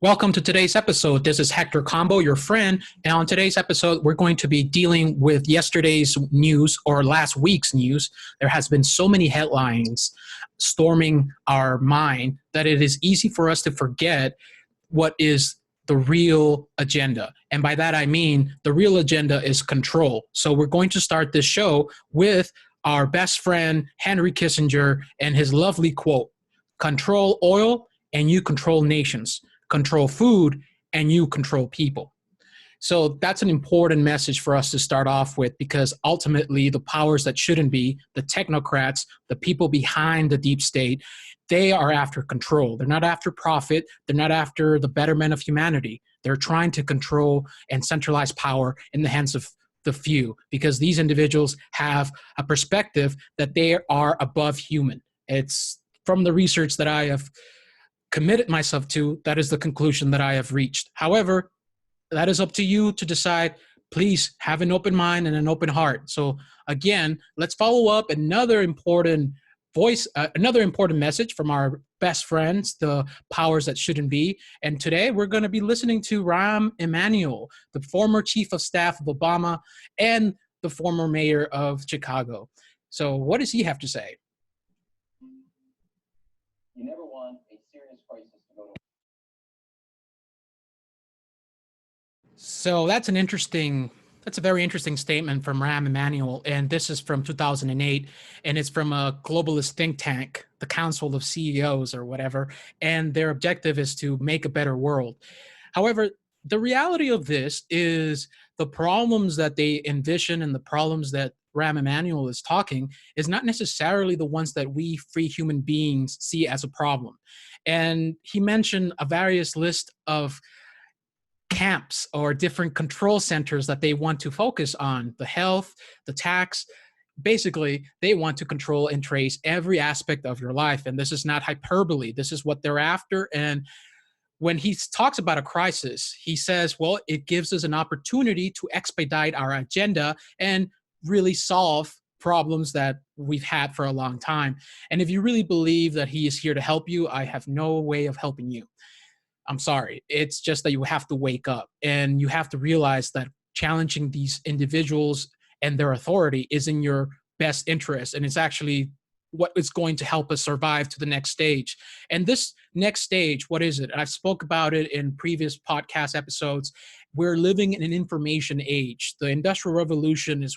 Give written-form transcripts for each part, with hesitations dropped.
Welcome to today's episode. This is Hector Combo, your friend. And on today's episode, we're going to be dealing with yesterday's news or last week's news. There has been so many headlines storming our mind that it is easy for us to forget what is the real agenda. And by that, I mean the real agenda is control. So we're going to start this show with our best friend, Henry Kissinger, and his lovely quote, "Control oil and you control nations. Control food and you control people." So that's an important message for us to start off with, because ultimately the powers that shouldn't be, the technocrats, the people behind the deep state, they are after control. They're not after profit. They're not after the betterment of humanity. They're trying to control and centralize power in the hands of the few, because these individuals have a perspective that they are above human. It's from the research that I have committed myself to, that is the conclusion that I have reached. However, that is up to you to decide. Please have an open mind and an open heart. So again, let's follow up another important message from our best friends, the powers that shouldn't be. And today we're going to be listening to Rahm Emanuel, the former chief of staff of Obama and the former mayor of Chicago. So what does he have to say? You never want a serious crisis to go to. So that's a very interesting statement from Rahm Emanuel, and this is from 2008, and it's from a globalist think tank, the Council of CEOs or whatever, and their objective is to make a better world. However, the reality of this is the problems that they envision and the problems that Rahm Emanuel is talking is not necessarily the ones that we free human beings see as a problem. And he mentioned a various list of camps or different control centers that they want to focus on: the health, the tax. Basically, they want to control and trace every aspect of your life. And this is not hyperbole. This is what they're after. And when he talks about a crisis, he says, well, it gives us an opportunity to expedite our agenda and really solve problems that we've had for a long time. And if you really believe that he is here to help you, I have no way of helping you. I'm sorry. It's just that you have to wake up and you have to realize that challenging these individuals and their authority is in your best interest. And it's actually what is going to help us survive to the next stage. And this next stage, what is it? I've spoke about it in previous podcast episodes. We're living in an information age. The Industrial Revolution is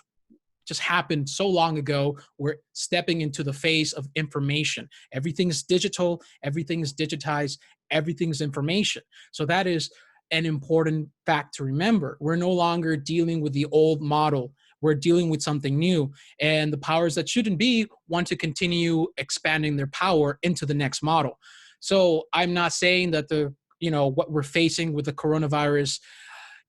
just happened so long ago. We're stepping into the phase of information. Everything is digital, everything is digitized, everything's information. So that is an important fact to remember. We're no longer dealing with the old model. We're dealing with something new. And the powers that shouldn't be want to continue expanding their power into the next model. So I'm not saying that what we're facing with the coronavirus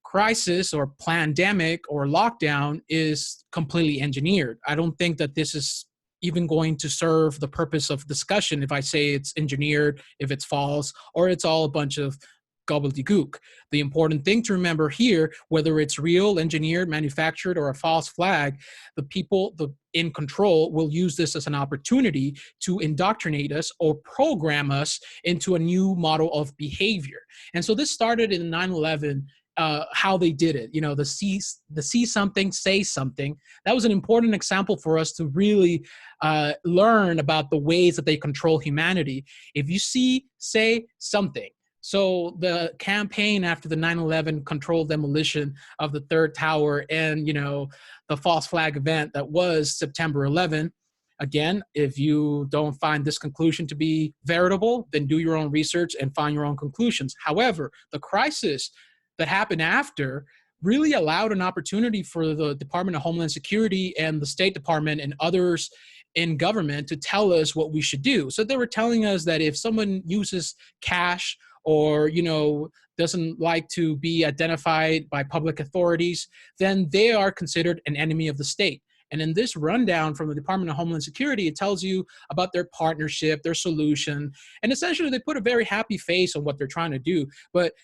crisis or pandemic or lockdown is completely engineered. I don't think that this is even going to serve the purpose of discussion if I say it's engineered, if it's false, or it's all a bunch of gobbledygook. The important thing to remember here, whether it's real, engineered, manufactured, or a false flag, the people in control will use this as an opportunity to indoctrinate us or program us into a new model of behavior. And so this started in 9/11. How they did it, the see something, say something. That was an important example for us to really learn about the ways that they control humanity. If you see, say something. So the campaign after the 9/11 controlled demolition of the third tower and, the false flag event that was September 11. Again, if you don't find this conclusion to be veritable, then do your own research and find your own conclusions. However, the crisis that happened after really allowed an opportunity for the Department of Homeland Security and the State Department and others in government to tell us what we should do. So they were telling us that if someone uses cash or, doesn't like to be identified by public authorities, then they are considered an enemy of the state. And in this rundown from the Department of Homeland Security, it tells you about their partnership, their solution. And essentially, they put a very happy face on what they're trying to do. But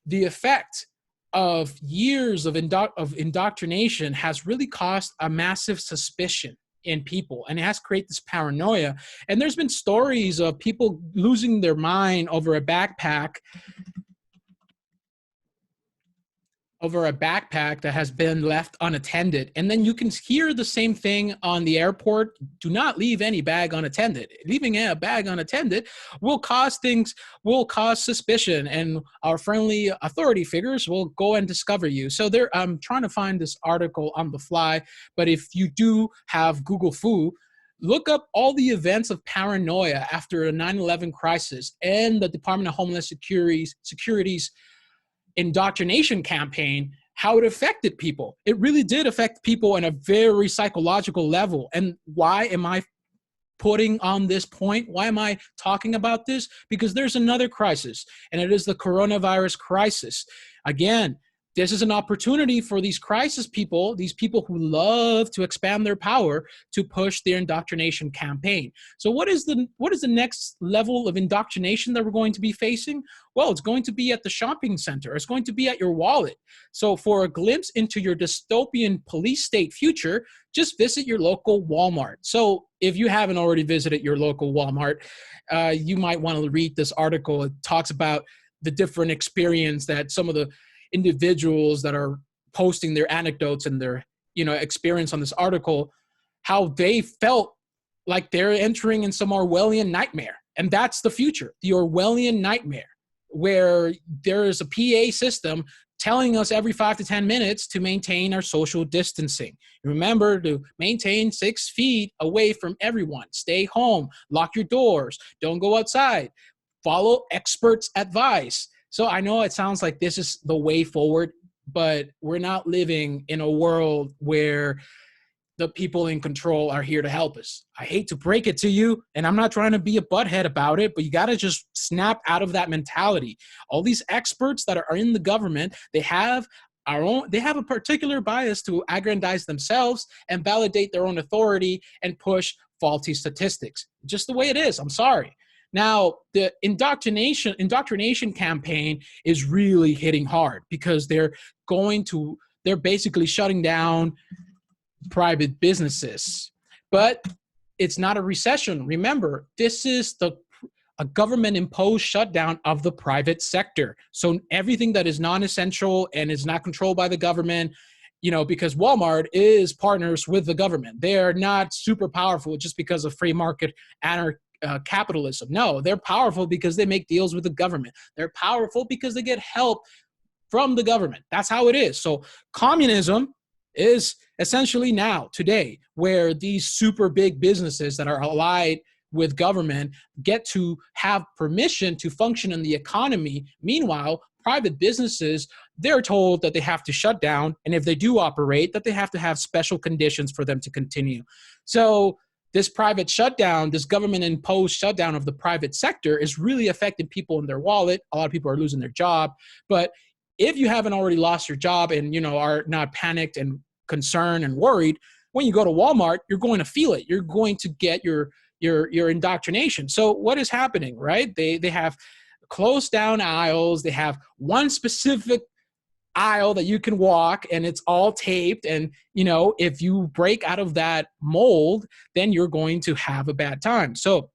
the effect of years of indoctrination has really caused a massive suspicion in people, and it has created this paranoia. And there's been stories of people losing their mind over a backpack over a backpack that has been left unattended. And then you can hear the same thing on the airport. Do not leave any bag unattended. Leaving a bag unattended will cause suspicion, and our friendly authority figures will go and discover you. So I'm trying to find this article on the fly, but if you do have Google Foo, look up all the events of paranoia after a 9/11 crisis and the Department of Homeland Security's indoctrination campaign, how it affected people. It really did affect people on a very psychological level. And why am I putting on this point? Why am I talking about this? Because there's another crisis, and it is the coronavirus crisis. Again, this is an opportunity for these crisis people, these people who love to expand their power, to push their indoctrination campaign. So what is the next level of indoctrination that we're going to be facing? Well, it's going to be at the shopping center. It's going to be at your wallet. So for a glimpse into your dystopian police state future, just visit your local Walmart. So if you haven't already visited your local Walmart, you might want to read this article. It talks about the different experience that some of the individuals that are posting their anecdotes and their experience on this article, how they felt like they're entering in some Orwellian nightmare. And that's the future, the Orwellian nightmare, where there is a PA system telling us every 5 to 10 minutes to maintain our social distancing. Remember to maintain 6 feet away from everyone. Stay home, lock your doors, don't go outside, follow experts' advice. So I know it sounds like this is the way forward, but we're not living in a world where the people in control are here to help us. I hate to break it to you, and I'm not trying to be a butthead about it, but you got to just snap out of that mentality. All these experts that are in the government, they have a particular bias to aggrandize themselves and validate their own authority and push faulty statistics. Just the way it is. I'm sorry. Now, the indoctrination campaign is really hitting hard because they're basically shutting down private businesses. But it's not a recession. Remember, this is a government-imposed shutdown of the private sector. So everything that is non-essential and is not controlled by the government, because Walmart is partners with the government. They're not super powerful just because of free market capitalism. No, they're powerful because they make deals with the government. They're powerful because they get help from the government. That's how it is. So communism is essentially now, today, where these super big businesses that are allied with government get to have permission to function in the economy. Meanwhile, private businesses, they're told that they have to shut down, and if they do operate, that they have to have special conditions for them to continue. So this private shutdown, this government-imposed shutdown of the private sector is really affecting people in their wallet. A lot of people are losing their job. But if you haven't already lost your job and are not panicked and concerned and worried, when you go to Walmart, you're going to feel it. You're going to get your indoctrination. So what is happening, right? They have closed down aisles. They have one specific aisle that you can walk, and it's all taped, and if you break out of that mold, then you're going to have a bad time. So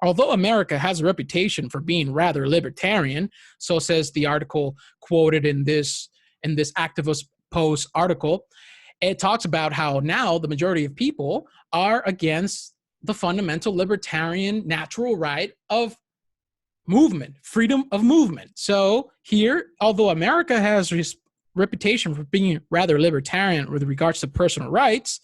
although America has a reputation for being rather libertarian, so says the article quoted in this Activist Post article, it talks about how now the majority of people are against the fundamental libertarian natural right of movement, freedom of movement. So here, although America has a reputation for being rather libertarian with regards to personal rights,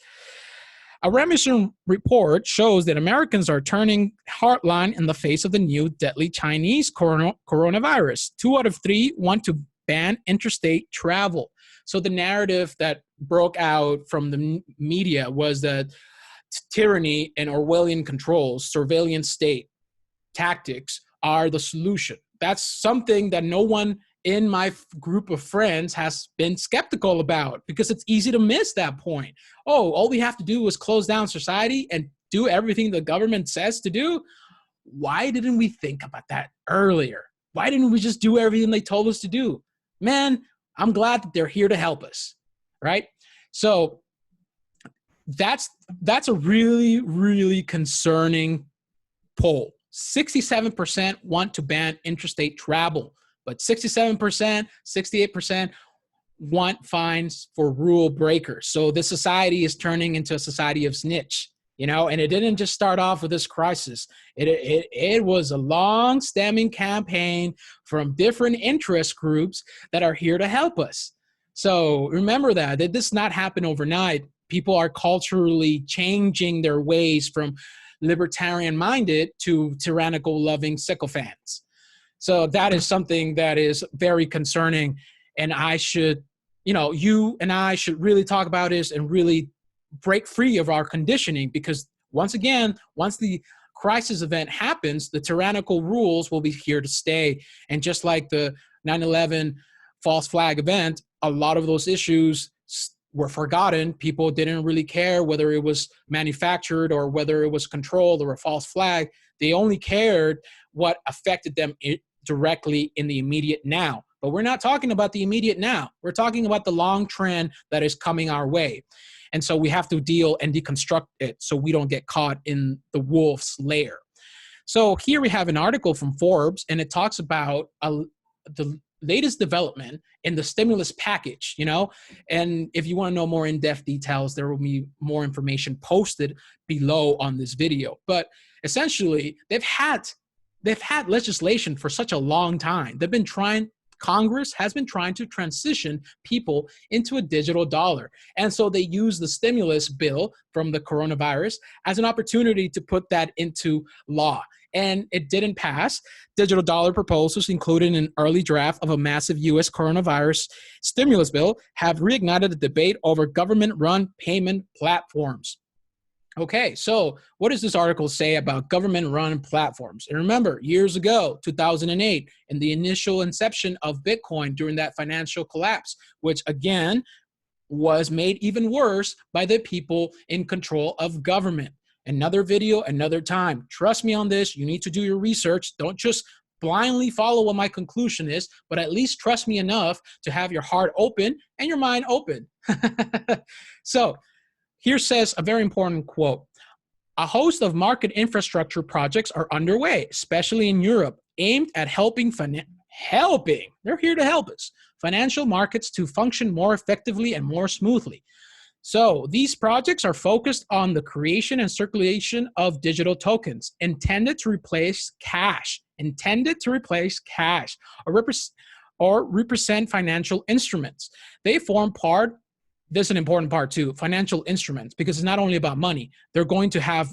a Recession report shows that Americans are turning hardline in the face of the new deadly Chinese coronavirus. 2 out of 3 want to ban interstate travel. So the narrative that broke out from the media was that tyranny and Orwellian controls, surveillance state tactics are the solution. That's something that no one in my group of friends has been skeptical about, because it's easy to miss that point. Oh, all we have to do is close down society and do everything the government says to do. Why didn't we think about that earlier? Why didn't we just do everything they told us to do? Man, I'm glad that they're here to help us, right? So that's a really, really concerning poll. 67% want to ban interstate travel, but 67%, 68% want fines for rule breakers. So this society is turning into a society of snitch, and it didn't just start off with this crisis. It was a long stemming campaign from different interest groups that are here to help us. So remember that this does not happen overnight. People are culturally changing their ways from libertarian minded to tyrannical loving sycophants. So that is something that is very concerning. And you and I should really talk about this and really break free of our conditioning, because once the crisis event happens, the tyrannical rules will be here to stay. And just like the 9/11 false flag event, a lot of those issues were forgotten. People didn't really care whether it was manufactured or whether it was controlled or a false flag. They only cared what affected them directly in the immediate now. But we're not talking about the immediate now. We're talking about the long trend that is coming our way. And so we have to deal and deconstruct it so we don't get caught in the wolf's lair. So here we have an article from Forbes, and it talks about the latest development in the stimulus package, and if you want to know more in-depth details, there will be more information posted below on this video. But essentially, they've had legislation for such a long time. Congress has been trying to transition people into a digital dollar. And so they use the stimulus bill from the coronavirus as an opportunity to put that into law. And it didn't pass. Digital dollar proposals, including an early draft of a massive U.S. coronavirus stimulus bill, have reignited the debate over government-run payment platforms. Okay, so what does this article say about government-run platforms? And remember, years ago, 2008, in the initial inception of Bitcoin during that financial collapse, which again was made even worse by the people in control of government. Another video, another time. Trust me on this. You need to do your research. Don't just blindly follow what my conclusion is, but at least trust me enough to have your heart open and your mind open. So, here says a very important quote. A host of market infrastructure projects are underway, especially in Europe, aimed at they're here to help us, financial markets to function more effectively and more smoothly. So these projects are focused on the creation and circulation of digital tokens intended to replace cash, or represent financial instruments. They form part. This is an important part too, financial instruments, because it's not only about money. They're going to have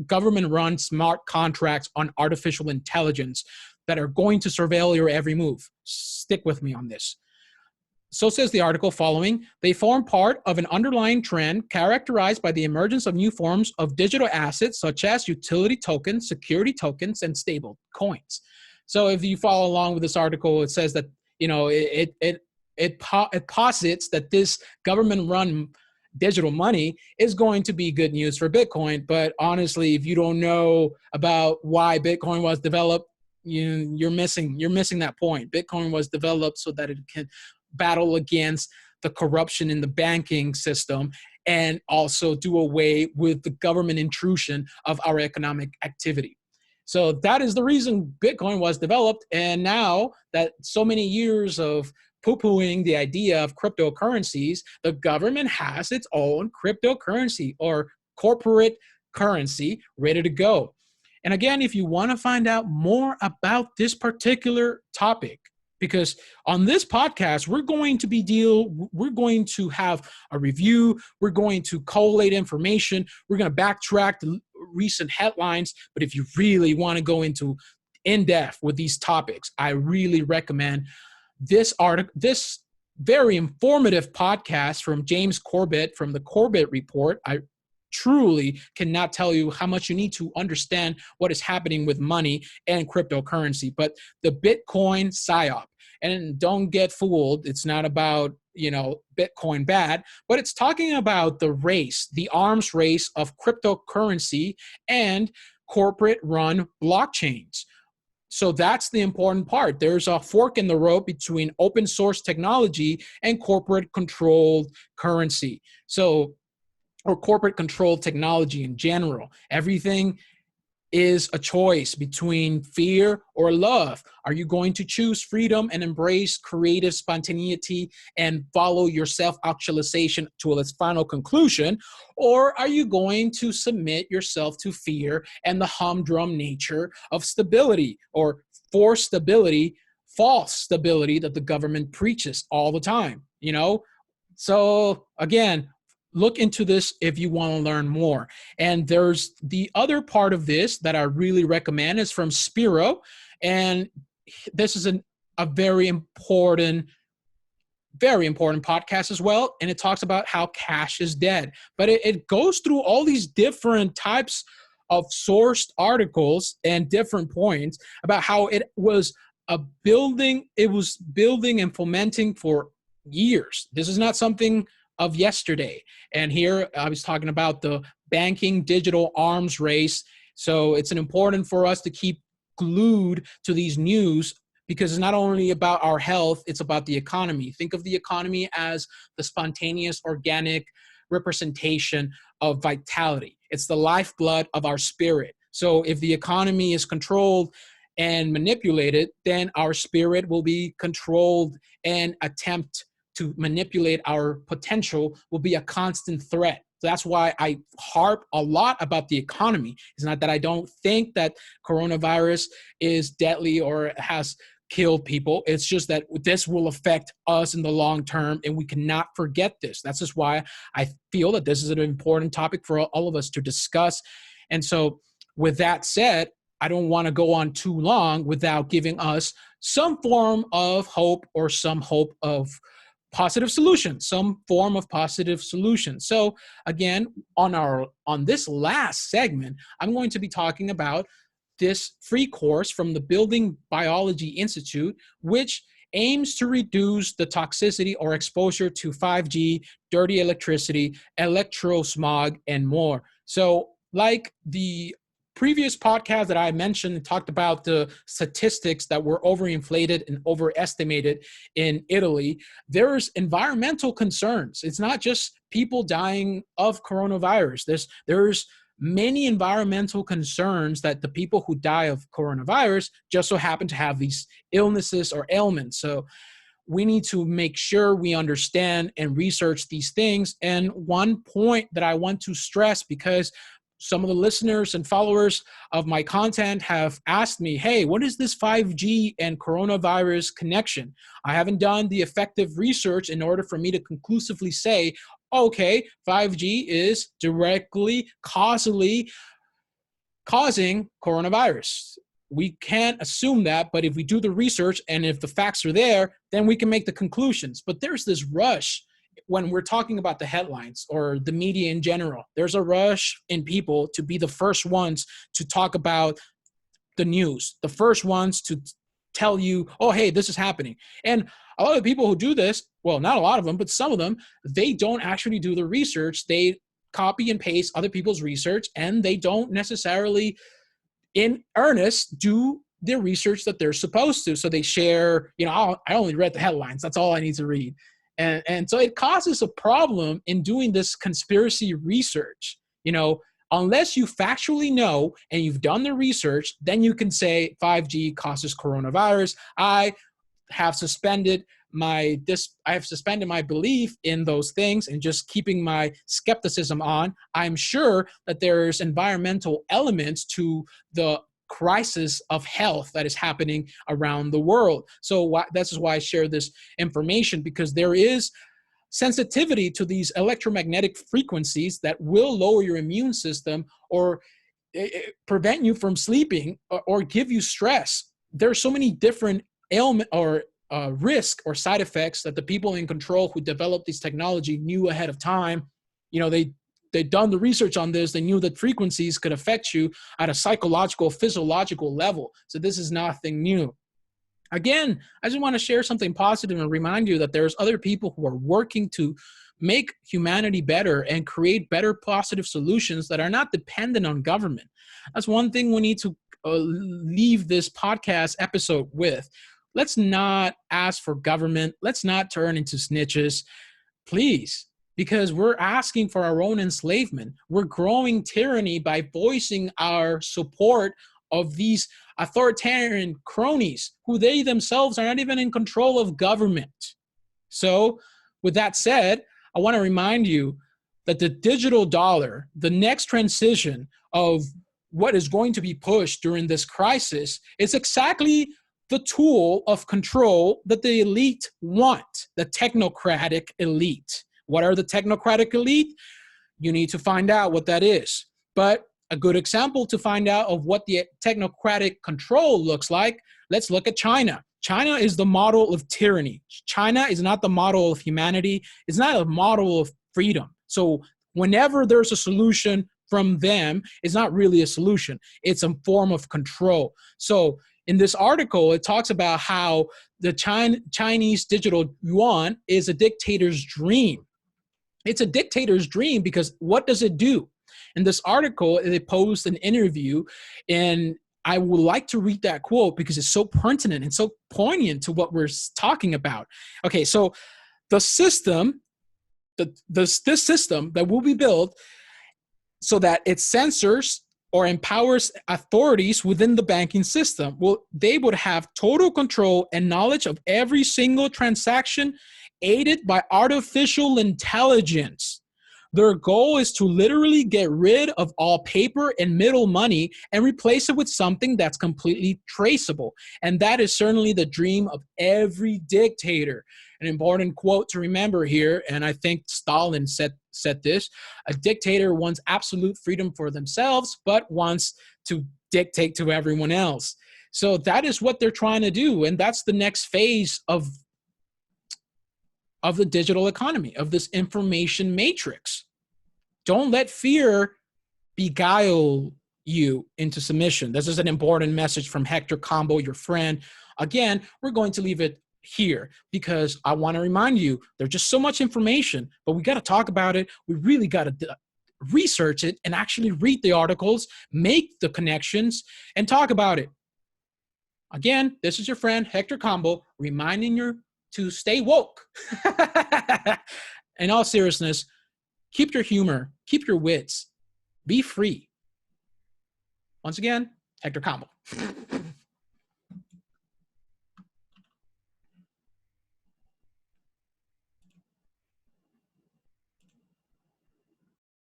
government-run smart contracts on artificial intelligence that are going to surveil your every move. Stick with me on this. So says the article following, they form part of an underlying trend characterized by the emergence of new forms of digital assets such as utility tokens, security tokens, and stable coins. So if you follow along with this article, it says that, it posits that this government-run digital money is going to be good news for Bitcoin. But honestly, if you don't know about why Bitcoin was developed, you're missing that point. Bitcoin was developed so that it can battle against the corruption in the banking system and also do away with the government intrusion of our economic activity. So that is the reason Bitcoin was developed. And now that so many years of poo-pooing the idea of cryptocurrencies, the government has its own cryptocurrency or corporate currency ready to go. And again, if you want to find out more about this particular topic, because on this podcast, we're going to have a review, we're going to collate information, we're going to backtrack the recent headlines. But if you really want to go into in-depth with these topics, I really recommend this very informative podcast from James Corbett from the Corbett Report. I truly cannot tell you how much you need to understand what is happening with money and cryptocurrency. But the Bitcoin PSYOP, and don't get fooled, it's not about, Bitcoin bad, but it's talking about the arms race of cryptocurrency and corporate run blockchains. So that's the important part. There's a fork in the road between open source technology and corporate controlled currency. Or corporate controlled technology in general. Everything is a choice between fear or love. Are you going to choose freedom and embrace creative spontaneity and follow your self-actualization to its final conclusion? Or are you going to submit yourself to fear and the humdrum nature of stability, or forced stability, false stability that the government preaches all the time, you know? So again, look into this if you want to learn more. And there's the other part of this that I really recommend is from Spiro. And this is a very important podcast as well. And it talks about how cash is dead. But it goes through all these different types of sourced articles and different points about how it was building and fomenting for years. This is not something of yesterday. And here I was talking about the banking digital arms race. So it's important for us to keep glued to these news, because it's not only about our health, it's about the economy. Think of the economy as the spontaneous, organic representation of vitality. It's the lifeblood of our spirit. So if the economy is controlled and manipulated, then our spirit will be controlled, and attempt to manipulate our potential will be a constant threat. So that's why I harp a lot about the economy. It's not that I don't think that coronavirus is deadly or has killed people. It's just that this will affect us in the long term, and we cannot forget this. That's just why I feel that this is an important topic for all of us to discuss. And so with that said, I don't want to go on too long without giving us some form of hope, or some hope of positive solution, some form of positive solution. So again, on this last segment, I'm going to be talking about this free course from the Building Biology Institute, which aims to reduce the toxicity or exposure to 5G, dirty electricity, electrosmog, and more. So like the previous podcast that I mentioned, talked about the statistics that were overinflated and overestimated in Italy. There's environmental concerns. It's not just people dying of coronavirus. There's many environmental concerns that the people who die of coronavirus just so happen to have these illnesses or ailments. So we need to make sure we understand and research these things. And one point that I want to stress, because some of the listeners and followers of my content have asked me, hey, what is this 5G and coronavirus connection? I haven't done the effective research in order for me to conclusively say, okay, 5G is directly, causally causing coronavirus. We can't assume that, but if we do the research and if the facts are there, then we can make the conclusions. But there's this rush when we're talking about the headlines or the media in general. There's a rush in people to be the first ones to talk about the news, the first ones to tell you, oh, hey, this is happening. And a lot of people who do this, well, not a lot of them, but some of them, they don't actually do the research. They copy and paste other people's research, and they don't necessarily in earnest do the research that they're supposed to. So they share, I only read the headlines. That's all I need to read. And so it causes a problem in doing this conspiracy research. Unless you factually know and you've done the research, then you can say 5G causes coronavirus. I have suspended my belief in those things and just keeping my skepticism on. I'm sure that there's environmental elements to the crisis of health that is happening around the world. So this is why I share this information, because there is sensitivity to these electromagnetic frequencies that will lower your immune system or prevent you from sleeping or give you stress. There are so many different ailment or risk or side effects that the people in control who developed this technology knew ahead of time. They'd done the research on this. They knew that frequencies could affect you at a psychological, physiological level. So this is nothing new. Again, I just want to share something positive and remind you that there's other people who are working to make humanity better and create better positive solutions that are not dependent on government. That's one thing we need to leave this podcast episode with. Let's not ask for government. Let's not turn into snitches. Please because we're asking for our own enslavement. We're growing tyranny by voicing our support of these authoritarian cronies who they themselves are not even in control of government. So with that said, I want to remind you that the digital dollar, the next transition of what is going to be pushed during this crisis, is exactly the tool of control that the elite want, the technocratic elite. What are the technocratic elite? You need to find out what that is. But a good example to find out of what the technocratic control looks like, let's look at China. China is the model of tyranny. China is not the model of humanity. It's not a model of freedom. So whenever there's a solution from them, it's not really a solution. It's a form of control. So in this article, it talks about how the Chinese digital yuan is a dictator's dream. It's a dictator's dream because what does it do? In this article, they posed an interview, and I would like to read that quote because it's so pertinent and so poignant to what we're talking about. Okay, so the system, this system that will be built so that it censors or empowers authorities within the banking system, well, they would have total control and knowledge of every single transaction aided by artificial intelligence. Their goal is to literally get rid of all paper and middle money and replace it with something that's completely traceable. And that is certainly the dream of every dictator. An important quote to remember here, and I think Stalin said this, a dictator wants absolute freedom for themselves, but wants to dictate to everyone else. So that is what they're trying to do. And that's the next phase of the digital economy, of this information matrix. Don't let fear beguile you into submission. This is an important message from Hector Combo, your friend. Again, we're going to leave it here because I want to remind you there's just so much information, but we got to talk about it. We really got to research it and actually read the articles, make the connections, and talk about it. Again, this is your friend Hector Combo reminding you to stay woke. In all seriousness, keep your humor, keep your wits, be free. Once again, Hector Combo.